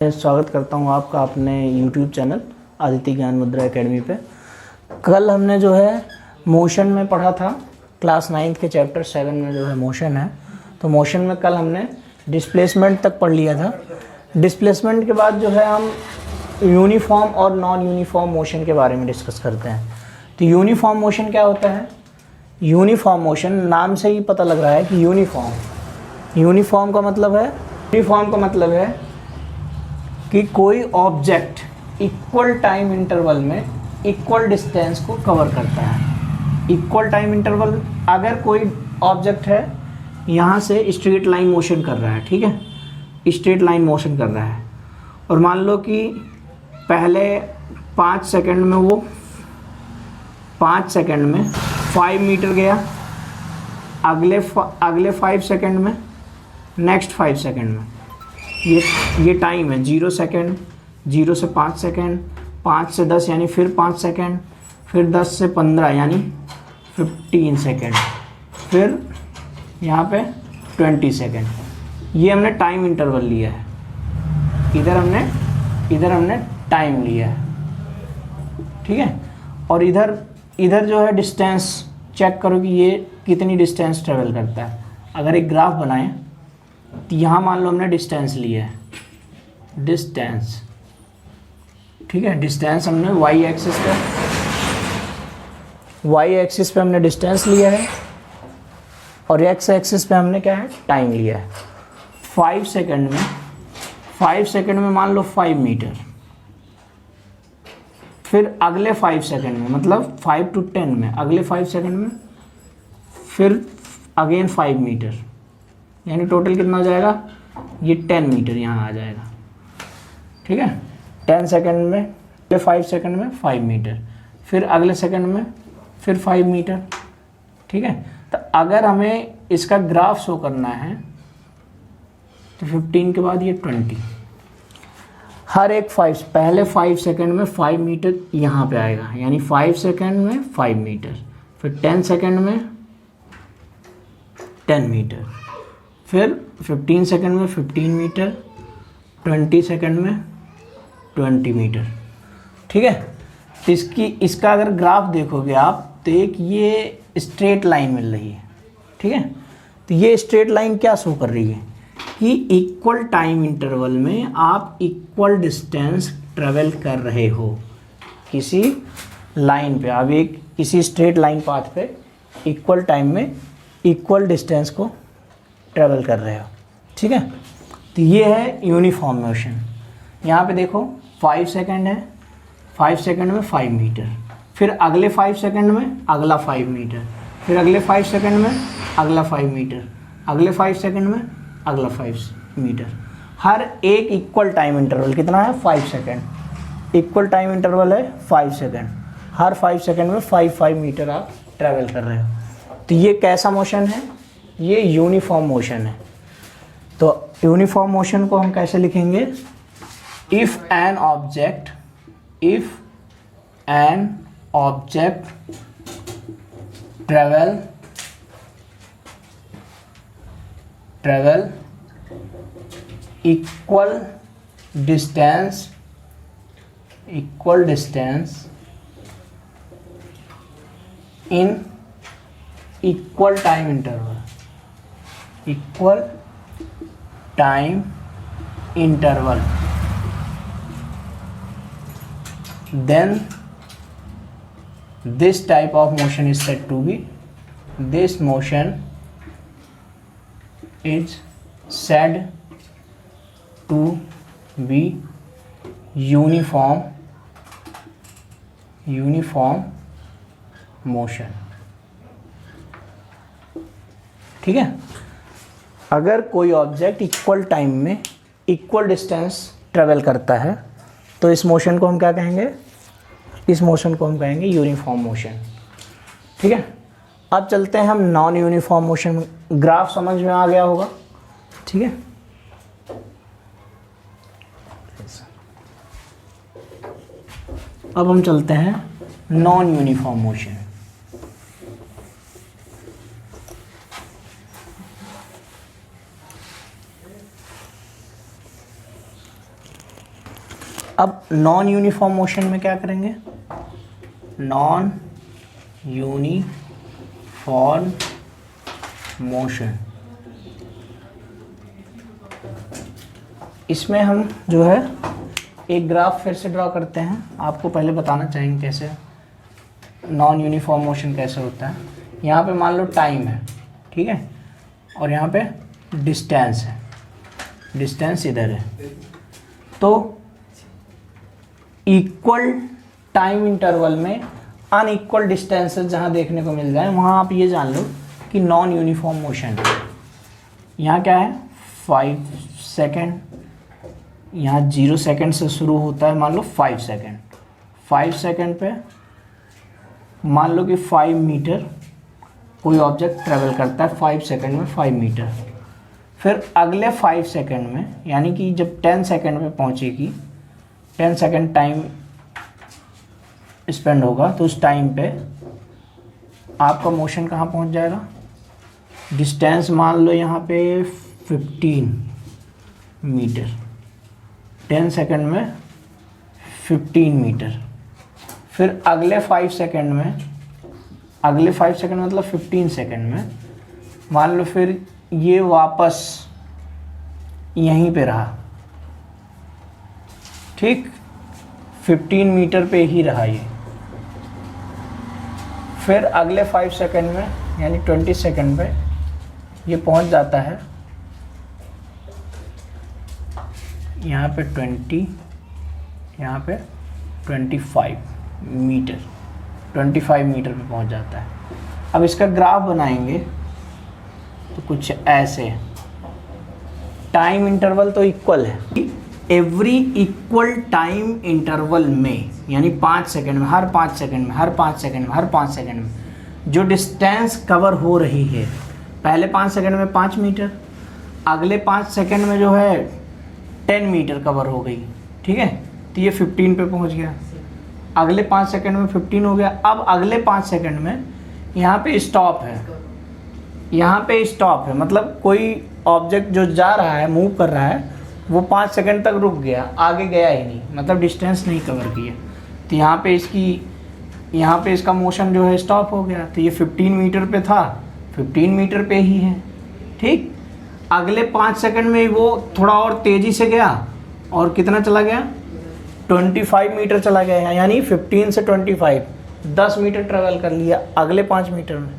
स्वागत करता हूं आपका अपने YouTube चैनल आदित्य ज्ञान मुद्रा एकेडमी पे। कल हमने जो है मोशन में पढ़ा था, क्लास 9th के चैप्टर 7 में जो है मोशन है। तो मोशन में कल हमने डिस्प्लेसमेंट तक पढ़ लिया था। डिस्प्लेसमेंट के बाद जो है हम यूनिफॉर्म और नॉन यूनिफॉर्म मोशन के बारे में डिस्कस करते हैं। तो यूनिफॉर्म मोशन क्या होता है? यूनिफॉर्म मोशन नाम से ही पता लग रहा है कि यूनिफॉर्म का मतलब है कि कोई ऑब्जेक्ट इक्वल टाइम इंटरवल में इक्वल डिस्टेंस को कवर करता है। इक्वल टाइम इंटरवल, अगर कोई ऑब्जेक्ट है यहाँ से स्ट्रेट लाइन मोशन कर रहा है, ठीक है, स्ट्रेट लाइन मोशन कर रहा है, और मान लो कि पहले 5 सेकंड में वो 5 सेकंड में 5 मीटर गया, अगले 5 सेकंड में, नेक्स्ट 5 सेकंड में, ये टाइम है 0 सेकंड, 0 से 5 सेकंड, 5 से 10 यानी फिर 5 सेकंड, फिर 10 से 15 यानी 15 सेकंड, फिर यहाँ पे 20 सेकंड। ये हमने टाइम इंटरवल लिया है। इधर हमने टाइम लिया है, ठीक है। और इधर जो है डिस्टेंस चेक करो कि ये कितनी डिस्टेंस ट्रेवल करता है। अगर एक ग्राफ बनाएं तो यहाँ मान लो हमने डिस्टेंस लिया है, डिस्टेंस, ठीक है। डिस्टेंस हमने वाई एक्सिस पे हमने डिस्टेंस लिया है, और एक्स एक्सिस पे हमने क्या है, टाइम लिया है। 5 सेकंड में मान लो 5 मीटर, फिर अगले 5 सेकंड में, मतलब 5 to 10 में, अगले 5 सेकंड में फिर अगेन 5 मीटर, यानी टोटल कितना हो जाएगा, ये 10 मीटर यहाँ आ जाएगा, ठीक है। 10 सेकंड में, अगले 5 सेकंड में 5 मीटर, फिर अगले सेकंड में फिर 5 मीटर, ठीक है। तो अगर हमें इसका ग्राफ शो करना है तो 15 के बाद ये 20, हर एक पहले 5 सेकंड में 5 मीटर यहाँ पे आएगा, यानी 5 सेकंड में 5 मीटर, फिर 10 सेकंड में 10 मीटर, फिर 15 सेकंड में 15 मीटर, 20 सेकंड में 20 मीटर, ठीक है। तो इसका अगर ग्राफ देखोगे आप तो एक ये स्ट्रेट लाइन मिल रही है, ठीक है। तो ये स्ट्रेट लाइन क्या शो कर रही है कि इक्वल टाइम इंटरवल में आप इक्वल डिस्टेंस ट्रेवल कर रहे हो किसी लाइन पे। आप एक किसी स्ट्रेट लाइन पाथ पे इक्वल टाइम में इक्वल डिस्टेंस को ट्रेवल कर रहे हो, ठीक है। तो ये है यूनिफॉर्म मोशन। यहाँ पे देखो 5 सेकंड है, 5 सेकंड में 5 मीटर, फिर अगले 5 सेकंड में अगला 5 मीटर, फिर अगले 5 सेकंड में अगला 5 मीटर, अगले 5 सेकंड में अगला 5 मीटर। हर एक इक्वल टाइम इंटरवल कितना है, 5 सेकंड। इक्वल टाइम इंटरवल है 5 सेकंड। हर 5 सेकंड में 5 मीटर आप ट्रेवल कर रहे हो। तो ये कैसा मोशन है, ये यूनिफॉर्म मोशन है। तो यूनिफॉर्म मोशन को हम कैसे लिखेंगे, if an object travel equal distance in equal time interval, then this type of motion is said to be, this motion is said to be uniform motion, ठीक है। अगर कोई ऑब्जेक्ट इक्वल टाइम में equal distance travel करता है तो इस motion को हम क्या कहेंगे, इस मोशन को हम कहेंगे यूनिफॉर्म मोशन, ठीक है। अब चलते हैं हम नॉन यूनिफॉर्म मोशन। ग्राफ समझ में आ गया होगा, ठीक है। अब हम चलते हैं नॉन यूनिफॉर्म मोशन। अब नॉन यूनिफॉर्म मोशन में क्या करेंगे, नॉन यूनिफॉर्म मोशन, इसमें हम जो है एक ग्राफ फिर से ड्रॉ करते हैं। आपको पहले बताना चाहेंगे कैसे नॉन यूनिफॉर्म मोशन कैसे होता है। यहाँ पे मान लो टाइम है, ठीक है, और यहाँ पे डिस्टेंस है, डिस्टेंस इधर है। तो इक्वल टाइम इंटरवल में अनइक्वल डिस्टेंसेस जहाँ देखने को मिल जाए वहाँ आप ये जान लो कि नॉन यूनिफॉर्म मोशन है। यहाँ क्या है 5 सेकेंड, यहाँ 0 सेकेंड से शुरू होता है, मान लो 5 सेकेंड, 5 सेकेंड पे मान लो कि 5 मीटर कोई ऑब्जेक्ट ट्रेवल करता है 5 सेकेंड में 5 मीटर। फिर अगले 5 सेकेंड में यानी कि जब 10 सेकेंड पे पहुँचेगी, 10 सेकेंड टाइम स्पेंड होगा, तो उस टाइम पे आपका मोशन कहाँ पहुँच जाएगा, डिस्टेंस मान लो यहाँ पे 15 मीटर, 10 सेकेंड में 15 मीटर। फिर अगले 5 सेकेंड में, अगले 5 सेकेंड मतलब 15 सेकेंड में मान लो फिर ये वापस यहीं पे रहा, ठीक, 15 मीटर पे ही रहा ये। फिर अगले 5 सेकेंड में यानी 20 सेकेंड पे ये पहुंच जाता है यहाँ पे 20, यहाँ पे 25 मीटर, 25 मीटर पे पहुंच जाता है। अब इसका ग्राफ बनाएंगे तो कुछ ऐसे, टाइम इंटरवल तो इक्वल है, एवरी इक्वल टाइम इंटरवल में यानी 5 सेकेंड में, हर 5 सेकेंड में, हर 5 सेकेंड में, हर 5 सेकेंड में जो डिस्टेंस कवर हो रही है, पहले 5 सेकेंड में 5 मीटर, अगले 5 सेकेंड में जो है 10 मीटर कवर हो गई, ठीक है, तो ये 15 पे पहुंच गया। अगले 5 सेकेंड में 15 हो गया। अब अगले 5 सेकेंड में यहाँ पे स्टॉप है, यहाँ पे स्टॉप है, मतलब कोई ऑब्जेक्ट जो जा रहा है, मूव कर रहा है, वो 5 सेकेंड तक रुक गया, आगे गया ही नहीं, मतलब डिस्टेंस नहीं कवर किया। तो यहाँ पे इसकी, यहाँ पे इसका मोशन जो है स्टॉप हो गया। तो ये 15 मीटर पे था, 15 मीटर पे ही है, ठीक। अगले 5 सेकंड में वो थोड़ा और तेज़ी से गया और कितना चला गया, 25 मीटर चला गया, यानी 15 से 25 10 मीटर ट्रेवल कर लिया अगले 5 मीटर में।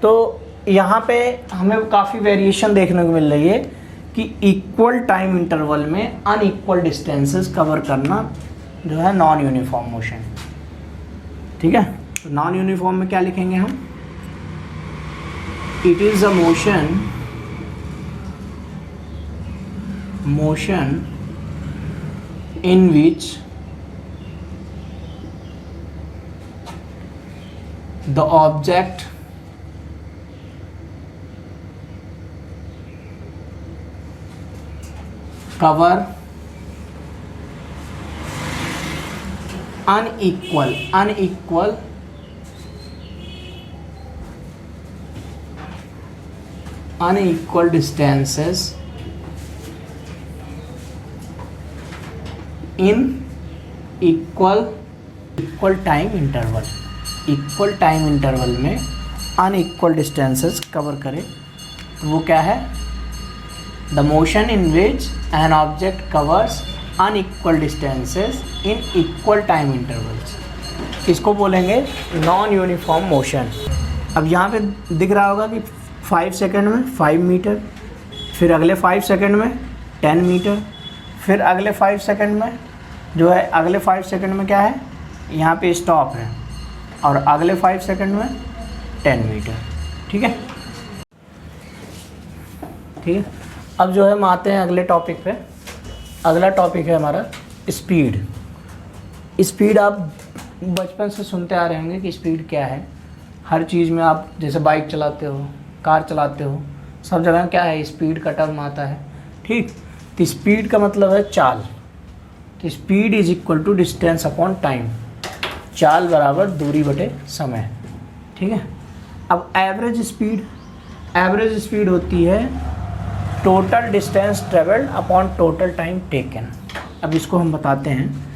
तो यहाँ पे हमें काफ़ी वेरिएशन देखने को मिल रही है कि इक्वल टाइम इंटरवल में अनइक्वल डिस्टेंसेस कवर करना जो है नॉन यूनिफॉर्म मोशन, ठीक है। तो नॉन यूनिफॉर्म में क्या लिखेंगे हम, it is a motion in which the object cover unequal distances in equal time interval, equal time interval में अनइक्वल डिस्टेंसेस कवर करे, तो वो क्या है, the motion in which an object covers unequal distances in equal time intervals, इसको बोलेंगे non uniform motion. अब यहाँ पे दिख रहा होगा कि 5 सेकेंड में 5 मीटर, फिर अगले 5 सेकेंड में 10 मीटर, फिर अगले 5 सेकेंड में जो है, अगले 5 सेकेंड में क्या है, यहाँ पे स्टॉप है, और अगले 5 सेकेंड में 10 मीटर, ठीक है, ठीक है। अब जो है हम आते हैं अगले टॉपिक पे। अगला टॉपिक है हमारा स्पीड। स्पीड आप बचपन से सुनते आ रहे होंगे कि स्पीड क्या है। हर चीज़ में आप जैसे बाइक चलाते हो, कार चलाते हो, सब जगह क्या है, स्पीड का टर्म आता है, ठीक। तो स्पीड का मतलब है चाल। तो speed is equal to distance upon time, चाल बराबर दूरी बटे समय, ठीक है। अब एवरेज स्पीड होती है total distance travelled upon total time taken. अब इसको हम बताते हैं।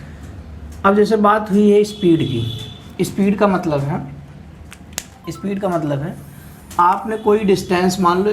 अब जैसे बात हुई है स्पीड की, स्पीड का मतलब है आपने कोई डिस्टेंस मान लो